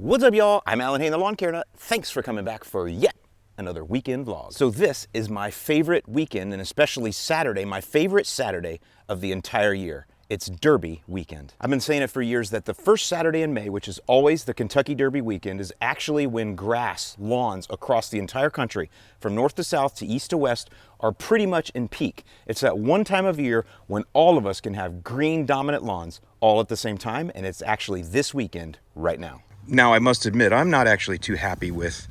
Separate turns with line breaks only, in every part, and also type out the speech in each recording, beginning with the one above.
What's up, y'all? I'm Alan Hain, the Lawn Care Nut. Thanks for coming back for yet another weekend vlog. So this is my favorite weekend, and especially Saturday, my favorite Saturday of the entire year. It's Derby weekend. I've been saying it for years that the first Saturday in May, which is always the Kentucky Derby weekend, is actually when grass, lawns across the entire country, from north to south to east to west, are pretty much in peak. It's that one time of year when all of us can have green dominant lawns all at the same time, and it's actually this weekend right now. Now, I must admit, I'm not actually too happy with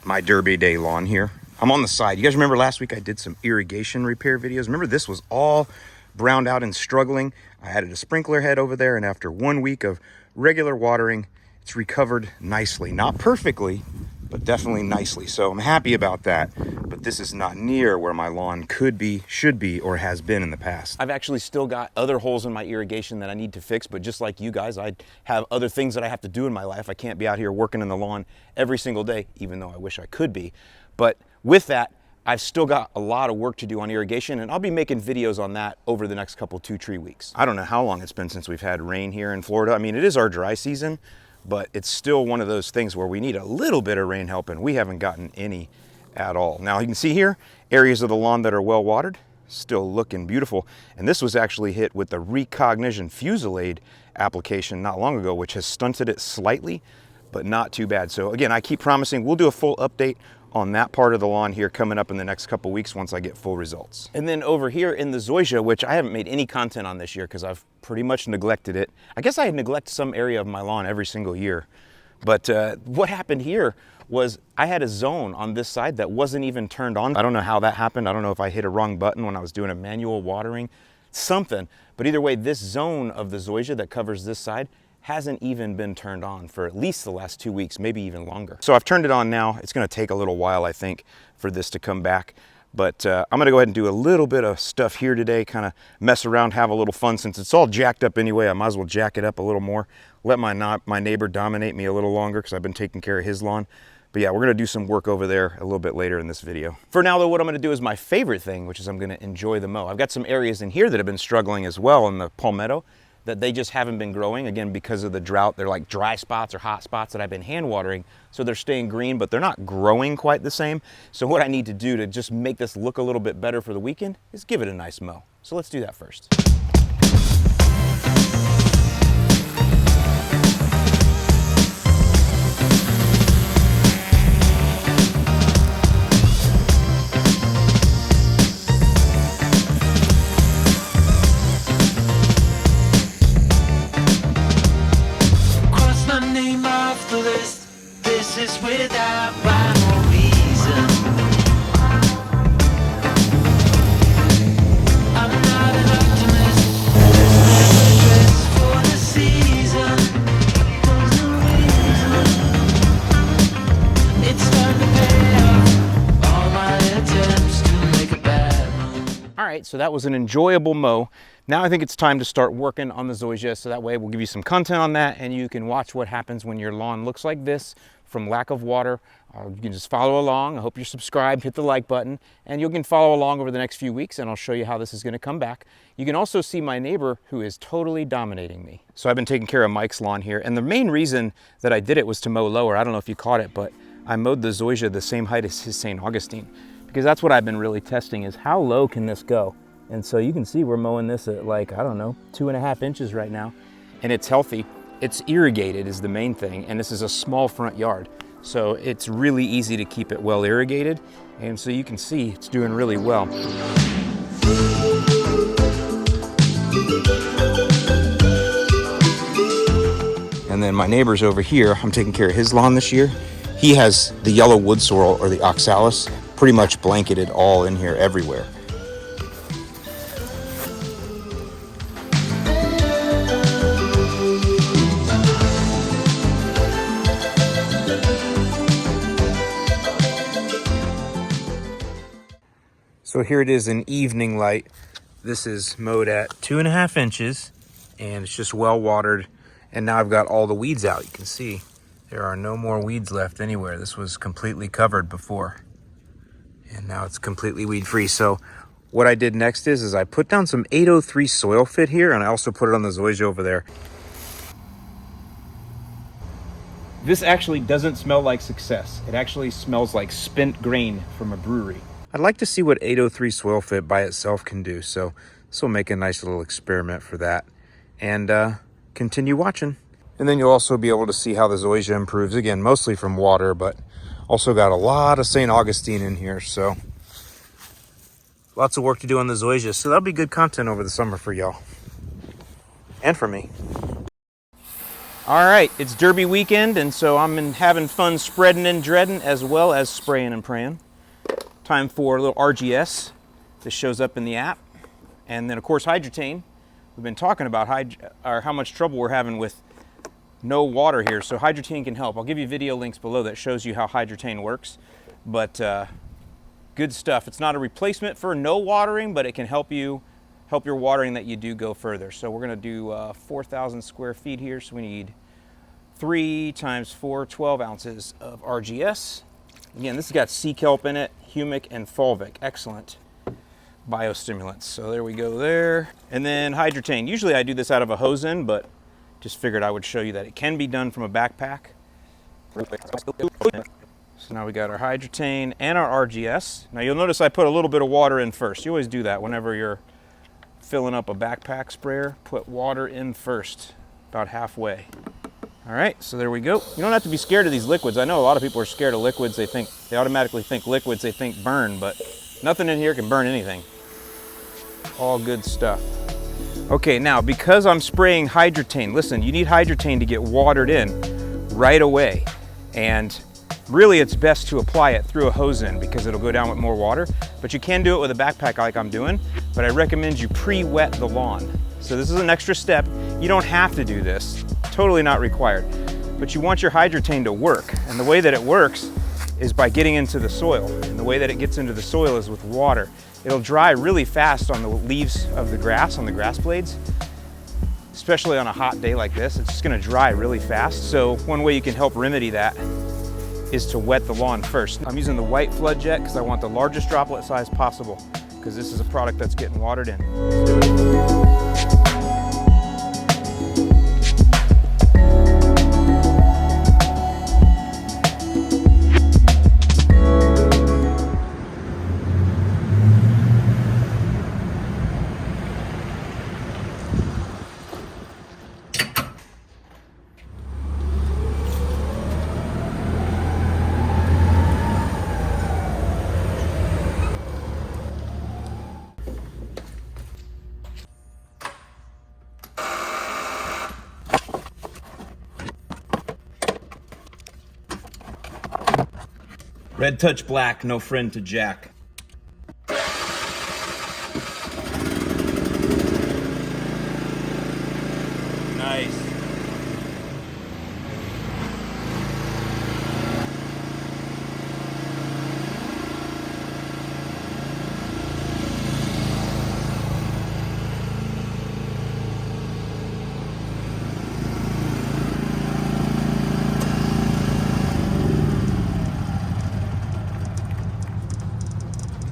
my Derby Day lawn here. I'm on the side. You guys remember last week I did some irrigation repair videos? Remember this was all browned out and struggling. I added a sprinkler head over there, and after 1 week of regular watering, it's recovered nicely. Not perfectly, but definitely nicely. So I'm happy about that, but this is not near where my lawn could be, should be, or has been in the past. I've actually still got other holes in my irrigation that I need to fix, but just like you guys, I have other things that I have to do in my life. I can't be out here working in the lawn every single day, even though I wish I could be. But with that, I've still got a lot of work to do on irrigation, and I'll be making videos on that over the next couple 2-3 weeks. I don't know how long it's been since we've had rain here in Florida. I mean, it is our dry season, but it's still one of those things where we need a little bit of rain help, and we haven't gotten any at all. Now you can see here, areas of the lawn that are well watered, still looking beautiful. And this was actually hit with the Recognition Fusilade application not long ago, which has stunted it slightly, but not too bad. So again, I keep promising we'll do a full update on that part of the lawn here coming up in the next couple weeks once I get full results. And then over here in the Zoysia, which I haven't made any content on this year because I've pretty much neglected it. I guess I neglect some area of my lawn every single year. But what happened here was I had a zone on this side that wasn't even turned on. I don't know how that happened. I don't know if I hit a wrong button when I was doing a manual watering, something. But either way, this zone of the Zoysia that covers this side hasn't even been turned on for at least the last 2 weeks, maybe even longer. So I've turned it on now. It's gonna take a little while, I think, for this to come back. But I'm gonna go ahead and do a little bit of stuff here today, kind of mess around, have a little fun. Since it's all jacked up anyway, I might as well jack it up a little more. Let my neighbor dominate me a little longer because I've been taking care of his lawn. But yeah, we're gonna do some work over there a little bit later in this video. For now though, what I'm gonna do is my favorite thing, which is I'm gonna enjoy the mow. I've got some areas in here that have been struggling as well in the palmetto, that they just haven't been growing, again, because of the drought. They're like dry spots or hot spots that I've been hand watering, so they're staying green, but they're not growing quite the same. So what I need to do to just make this look a little bit better for the weekend is give it a nice mow. So let's do that first.
Without rhyme or reason, I'm not an optimist. Never dress for the season. There's no reason. It's time to pay off all my attempts to make a bad move.
All right, so that was an enjoyable mow. Now I think it's time to start working on the Zoysia, so that way we'll give you some content on that, and you can watch what happens when your lawn looks like this from lack of water. You can just follow along. I hope you're subscribed, hit the like button, and you can follow along over the next few weeks, and I'll show you how this is gonna come back. You can also see my neighbor who is totally dominating me. So I've been taking care of Mike's lawn here, and the main reason that I did it was to mow lower. I don't know if you caught it, but I mowed the Zoysia the same height as his St. Augustine, because that's what I've been really testing, is how low can this go? And so you can see we're mowing this at like, I don't know, 2.5 inches right now, and it's healthy. It's irrigated is the main thing, and this is a small front yard. So it's really easy to keep it well irrigated. And so you can see it's doing really well. And then my neighbor's over here, I'm taking care of his lawn this year. He has the yellow wood sorrel, or the oxalis, pretty much blanketed all in here everywhere. So here it is in evening light. This is mowed at 2.5 inches, and it's just well watered. And now I've got all the weeds out. You can see there are no more weeds left anywhere. This was completely covered before, and now it's completely weed free. So what I did next is I put down some 803 soil fit here, and I also put it on the Zoysia over there. This actually doesn't smell like success. It actually smells like spent grain from a brewery. I'd like to see what 803 soil fit by itself can do, so this will make a nice little experiment for that. And continue watching. And then you'll also be able to see how the Zoysia improves, again, mostly from water, but also got a lot of St. Augustine in here, so lots of work to do on the Zoysia. So that'll be good content over the summer for y'all. And for me. All right, it's Derby weekend, and so I'm having fun spreading and dreading as well as spraying and praying. Time for a little RGS. This shows up in the app. And then, of course, Hydrotane. We've been talking about how much trouble we're having with no water here, so Hydrotane can help. I'll give you video links below that shows you how Hydrotane works. But good stuff. It's not a replacement for no watering, but it can help your watering that you do go further. So we're going to do 4,000 square feet here, so we need 3 times 4, 12 ounces of RGS. Again, this has got sea kelp in it, humic, and fulvic. Excellent biostimulants. So there we go there. And then Hydrotane. Usually I do this out of a hose end, but just figured I would show you that it can be done from a backpack. So now we got our Hydrotane and our RGS. Now you'll notice I put a little bit of water in first. You always do that whenever you're filling up a backpack sprayer. Put water in first, about halfway. All right, so there we go. You don't have to be scared of these liquids. I know a lot of people are scared of liquids. They automatically think liquids, they think burn, but nothing in here can burn anything. All good stuff. Okay, now because I'm spraying Hydrotane, listen, you need Hydrotane to get watered in right away. And really it's best to apply it through a hose end because it'll go down with more water. But you can do it with a backpack like I'm doing, but I recommend you pre-wet the lawn. So this is an extra step. You don't have to do this, totally not required. But you want your Hydrotane to work. And the way that it works is by getting into the soil. And the way that it gets into the soil is with water. It'll dry really fast on the leaves of the grass, on the grass blades, especially on a hot day like this. It's just gonna dry really fast. So one way you can help remedy that is to wet the lawn first. I'm using the white flood jet because I want the largest droplet size possible because this is a product that's getting watered in. Red touch black, no friend to Jack. Nice.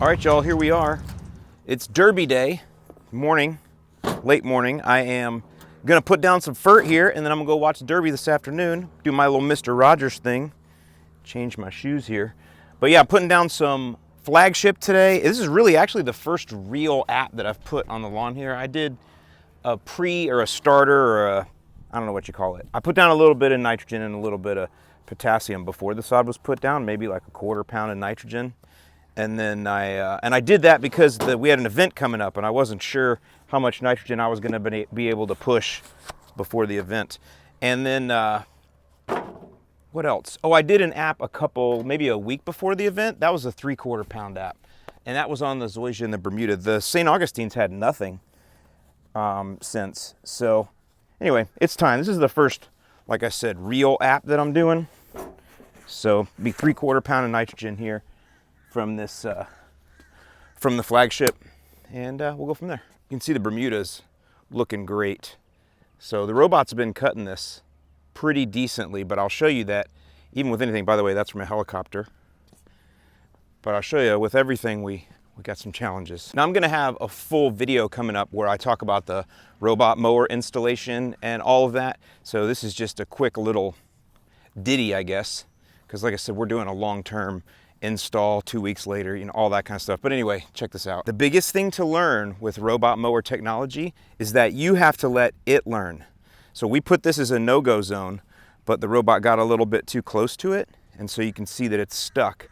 All right, y'all, here we are. It's Derby day, morning, late morning. I am gonna put down some fert here and then I'm gonna go watch Derby this afternoon, do my little Mr. Rogers thing, change my shoes here. But yeah, putting down some flagship today. This is really actually the first real app that I've put on the lawn here. I did a pre or a starter or a, I don't know what you call it. I put down a little bit of nitrogen and a little bit of potassium before the sod was put down, maybe like a 1/4 pound of nitrogen. And then I did that because we had an event coming up and I wasn't sure how much nitrogen I was going to be able to push before the event. And then what else? Oh, I did an app maybe a week before the event. That was a 3/4 pound app. And that was on the Zoysia and the Bermuda. The St. Augustine's had nothing since. So anyway, it's time. This is the first, like I said, real app that I'm doing. So be 3/4 pound of nitrogen here from this, from the flagship, and we'll go from there. You can see the Bermuda's looking great. So the robots have been cutting this pretty decently, but I'll show you that even with anything, by the way, that's from a helicopter. But I'll show you with everything, we got some challenges. Now I'm gonna have a full video coming up where I talk about the robot mower installation and all of that. So this is just a quick little ditty, I guess, because like I said, we're doing a long-term install 2 weeks later, you know, all that kind of stuff. But anyway, check this out. The biggest thing to learn with robot mower technology is that you have to let it learn. So we put this as a no-go zone, but the robot got a little bit too close to it, and so you can see that it's stuck.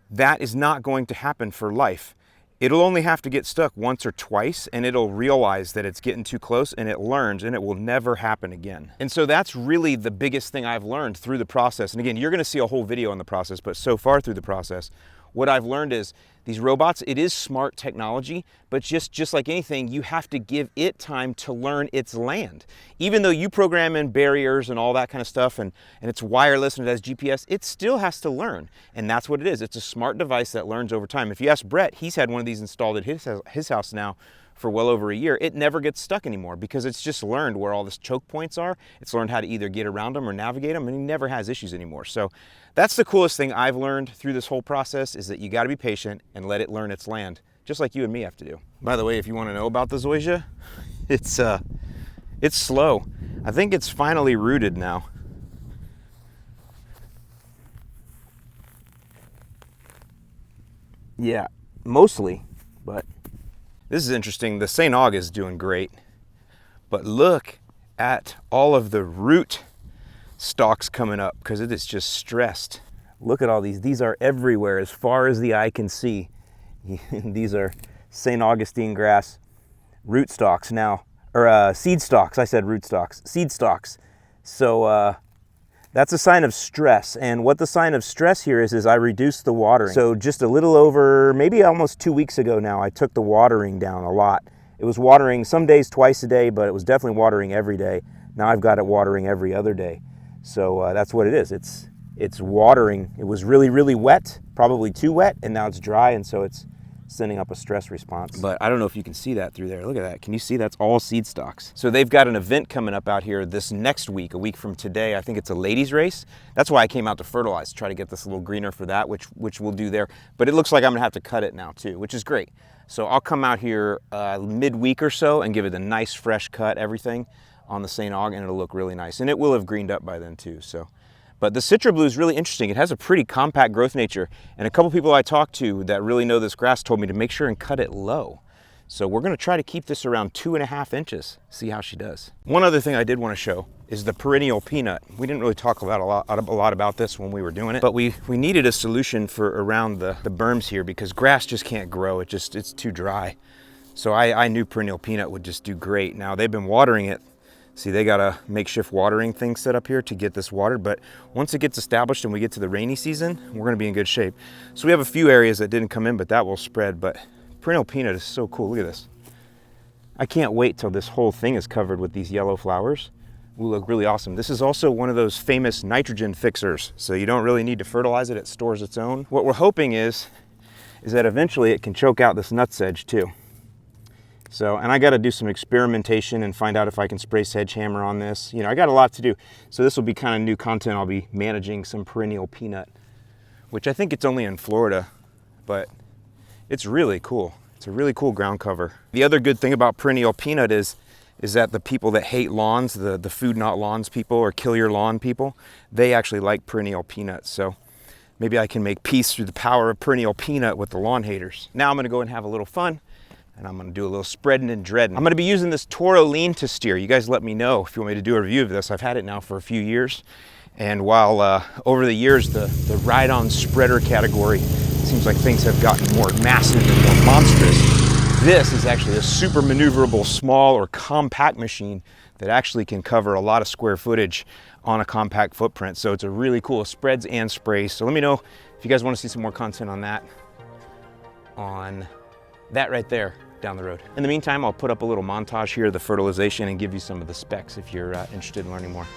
That is not going to happen for life. It'll only have to get stuck once or twice, and it'll realize that it's getting too close, and it learns, and it will never happen again. And so that's really the biggest thing I've learned through the process. And again, you're gonna see a whole video on the process, but so far through the process, what I've learned is these robots, it is smart technology, but just like anything, you have to give it time to learn its land. Even though you program in barriers and all that kind of stuff, and it's wireless and it has GPS, it still has to learn. And that's what it is. It's a smart device that learns over time. If you ask Brett, he's had one of these installed at his house now for well over a year. It never gets stuck anymore because it's just learned where all the choke points are. It's learned how to either get around them or navigate them, and he never has issues anymore. So that's the coolest thing I've learned through this whole process, is that you got to be patient and let it learn its land, just like you and me have to do. By the way, if you want to know about the Zoysia, it's slow. I think it's finally rooted now. Yeah, mostly, but this is interesting. The St. Aug is doing great, but look at all of the root stalks coming up because it is just stressed. Look at all these. These are everywhere as far as the eye can see. These are St. Augustine grass root stalks now, or seed stalks. I said root stalks, seed stalks. So that's a sign of stress. And what the sign of stress here is I reduced the watering. So just a little over, maybe almost 2 weeks ago now, I took the watering down a lot. It was watering some days twice a day, but it was definitely watering every day. Now I've got it watering every other day. So that's what it is. It's watering. It was really, really wet, probably too wet, and now it's dry, and so it's sending up a stress response. But I don't know if you can see that through there. Look at that. Can you see that's all seed stalks? So they've got an event coming up out here this next week, a week from today. I think it's a ladies race. That's why I came out to fertilize, try to get this a little greener for that, which we'll do there. But it looks like I'm gonna have to cut it now too, which is great. So I'll come out here midweek or so and give it a nice fresh cut, everything on the St. Aug, and it'll look really nice. And it will have greened up by then too. So. But the Citra Blue is really interesting. It has a pretty compact growth nature. And a couple people I talked to that really know this grass told me to make sure and cut it low. So we're gonna try to keep this around 2.5 inches, see how she does. One other thing I did wanna show is the perennial peanut. We didn't really talk about a lot about this when we were doing it, but we needed a solution for around the berms here because grass just can't grow. It's too dry. So I knew perennial peanut would just do great. Now they've been watering it. See, they got a makeshift watering thing set up here to get this watered, but once it gets established and we get to the rainy season, we're gonna be in good shape. So we have a few areas that didn't come in, but that will spread. But perennial peanut is so cool, look at this. I can't wait till this whole thing is covered with these yellow flowers. Will look really awesome. This is also one of those famous nitrogen fixers, so you don't really need to fertilize it, it stores its own. What we're hoping is that eventually it can choke out this nutsedge too. So, and I got to do some experimentation and find out if I can spray sedgehammer on this. You know, I got a lot to do. So this will be kind of new content. I'll be managing some perennial peanut, which I think it's only in Florida, but it's really cool. It's a really cool ground cover. The other good thing about perennial peanut is that the people that hate lawns, the food not lawns people or kill your lawn people, they actually like perennial peanut. So maybe I can make peace through the power of perennial peanut with the lawn haters. Now I'm going to go and have a little fun. And I'm gonna do a little spreading and dreading. I'm gonna be using this Toro lean to steer. You guys let me know if you want me to do a review of this. I've had it now for a few years. And while over the years, the ride-on spreader category, it seems like things have gotten more massive and more monstrous. This is actually a super maneuverable, small or compact machine that actually can cover a lot of square footage on a compact footprint. So it's a really cool, it spreads and sprays. So let me know if you guys wanna see some more content on that, right there down the road. In the meantime, I'll put up a little montage here of the fertilization and give you some of the specs if you're interested in learning more.